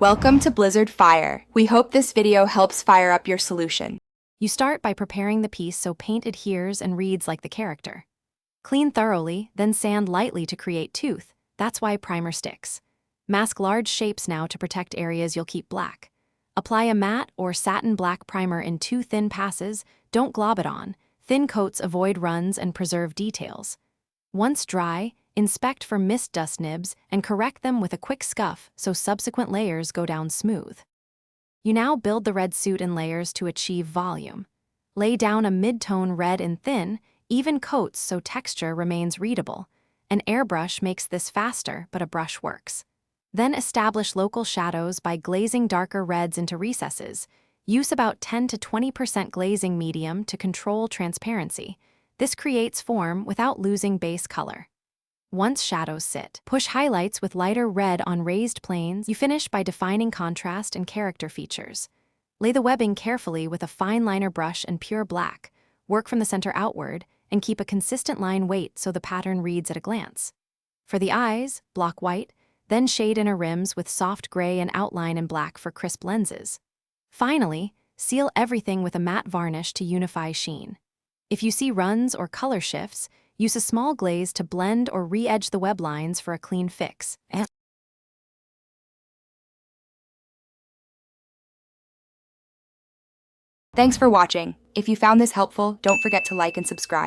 Welcome to Blizzard Fire. We hope this video helps fire up your solution. You start by preparing the piece so paint adheres and reads like the character. Clean thoroughly, then sand lightly to create tooth. That's why primer sticks. Mask large shapes now to protect areas you'll keep black. Apply a matte or satin black primer in 2 thin passes. Don't glob it on. Thin coats avoid runs and preserve details. Once dry, inspect for mist dust nibs and correct them with a quick scuff so subsequent layers go down smooth. You now build the red suit in layers to achieve volume. Lay down a mid-tone red in thin, even coats so texture remains readable. An airbrush makes this faster, but a brush works. Then establish local shadows by glazing darker reds into recesses. Use about 10 to 20% glazing medium to control transparency. This creates form without losing base color. Once shadows sit, push highlights with lighter red on raised planes. You finish by defining contrast and character features. Lay the webbing carefully with a fine liner brush and pure black. Work from the center outward, and keep a consistent line weight so the pattern reads at a glance. For the eyes, block white, then shade inner rims with soft gray and outline in black for crisp lenses. Finally, seal everything with a matte varnish to unify sheen. If you see runs or color shifts, use a small glaze to blend or re-edge the web lines for a clean fix. Thanks for watching. If you found this helpful, don't forget to like and subscribe.